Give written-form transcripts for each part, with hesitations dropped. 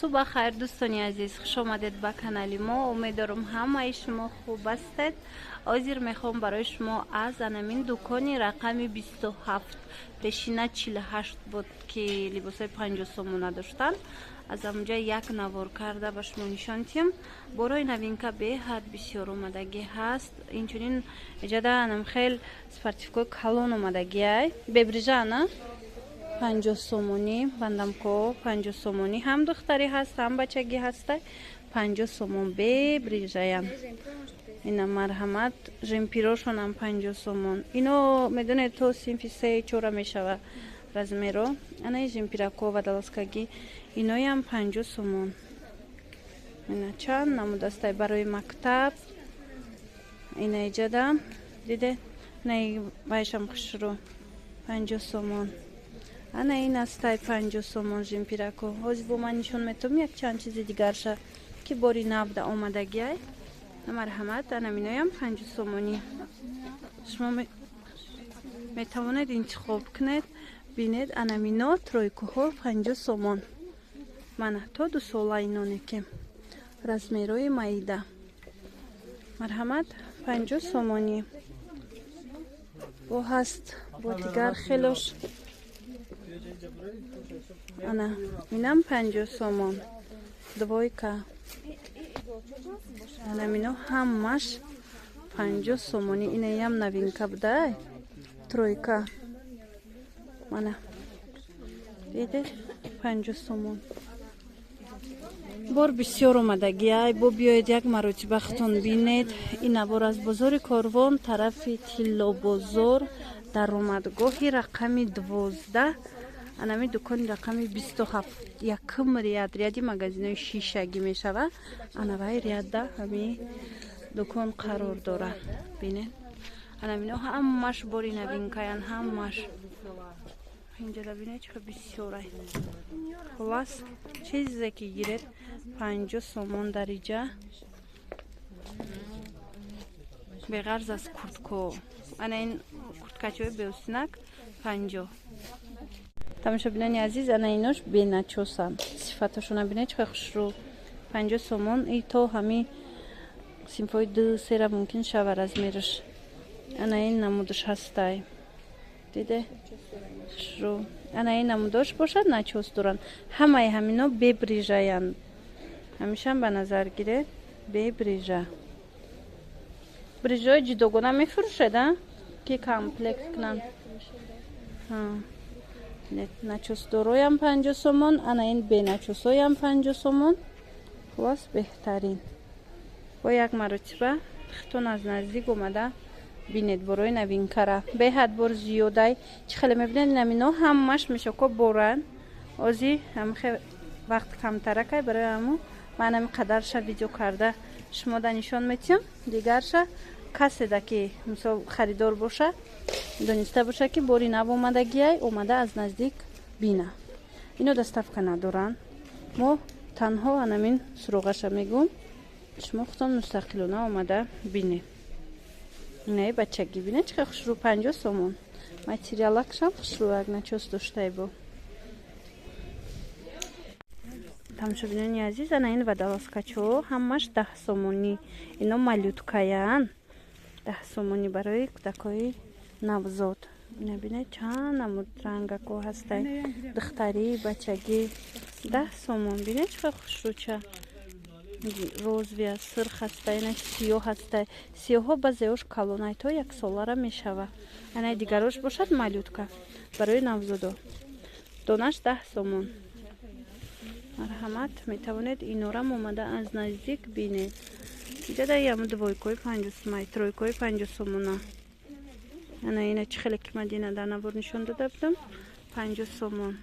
صبح خیر دوستانی عزیز، خوش آمدید به کانال ما. امیدوارم همه شما خوب هستید. حاضر میخوام برای شما از انمین دکانی رقم 27 پیشینه 48 بود که لباسای 50 سومونه داشتن، از اونجا یک نوار کرده به شما نشان تیم. برای نوینکا به حد بسیار اومدگی هست. اینچنین اجاده انم خیلی سپرتیفیکوی کلون اومدگی های ببریجه نه 50 سومونی بندم کو 50 سومونی هم دختری هست هم بچگی هسته. 50 سومون به بریجایم اینا مرحمت جمپیروشون هم 50 سومون. اینو میدونه تو سینفی 3-4 میشوه رزمیرو. انا جمپیراکو و دلسکگی اینو هم 50 سومون. اینا چند نمودسته برای مکتب. اینا ایجاده دیده نه بایشم خشرو 50 سومون. انا این استای 50 سومون جمپیراکو. هاز بو من نشون میتونم یک چند چیز دیگر شه که باری نبوده آمدگی های مرحمت. انا مینویم 50 سومونی. شما میتوانید انتخاب کنید بینید. انا مینو ترویکوها 50 سومون. من تو دو ساله اینو نکیم رزمیروی مایده مرحمت 50 سومونی. بو هست بو دیگر خیلوش. انا اینم 50 سومون دویکا. انا مینو همش 50 سومونی. اینه هم نوینکا بوده ترویکا. مانا دیده 50 سومون. بار بسیار اومدگی های. بو بیاید یک مرتبه ختون بینید. این بار از بازار کاروان طرف تیلا بازار در اومدگاهی رقم 12 انمی دکان رقم 27 یکم ریادی مغازین شیشگی میشوه. انوای ریاده همی دکان قرار داره بینید. انمی همش باری نوینکایان همش اینجا ببینید چه بسیاره. خلاص چیزی که گیرد 50 سومون درجه به غرض از کورتکو. انا این کورتکچوی بیوسنک 50. تماشا بینانی عزیز انا ایناش به نچوسن صفتشون بینید چه خوش رو 50 سومون. ای تو همی سیمفای دو سیره ممکن شود از میرش. انا این نمودش هستای دیده رو. انا این نمودش باشد نچوس دارن. همه همینا ببریجاین همیشه به نظر گیره ببریجا. بریجای جدوگونه میفروشد که کامپلکس کنن. نچوس دروی هم 50 سومون. انا این به نچوسوی هم 50 سومون. خلاص بهترین. با یک مرتبه ختون از نزدیک اومده بینید برای نوین کاره به حد بر زیاده. چه خیلی میبینید نمینو همش میشه که برن ازی هم خیلی وقت کمتره که برای همون من هم قدرش ویدیو کرده شما نشان میتیم. دیگرش کسی ده که مثلا خریدار باشه دانسته باشه که باری نب اومدگی اومده از نزدیک بینه. اینو دستفکه ندارن. ما تنها همین سروغش میگم شما خودتون مستقلانه اومده بینید. نه بچگی بینه چه خوش رو 50 سومون. ماتریالکش هم خوش رو اگه نچوس داشته با. تماشا بینانی عزیز انا این ودالاسکچو همش 10 سومونی. اینا مالوتکایان 10 سومونی برای کودکای نوزاد. نبینه چند نمود رنگکو هسته دختری بچگی 10 سومون. بینه چه خوش رو چه روزوی سرخ هسته. اینه سیاه هسته. سیاه ها بازیوش کلونای تو یک سالاره میشوه. اینه دیگروش باشد مالوتکا برای نوزادو. دونش 10 سومون. مرحمت میتوانید اینو را اومده از نزدیک بینید. اینجا دایم دویکوی 50 سومون ترویکوی 50 سومونه. انا اینه چه خیلی که مدینه در نبور نشون داده بودم 50 سومون.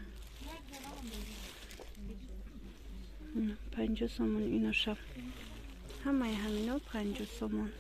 50 سومون اینو شب همه همینو 50 سومون.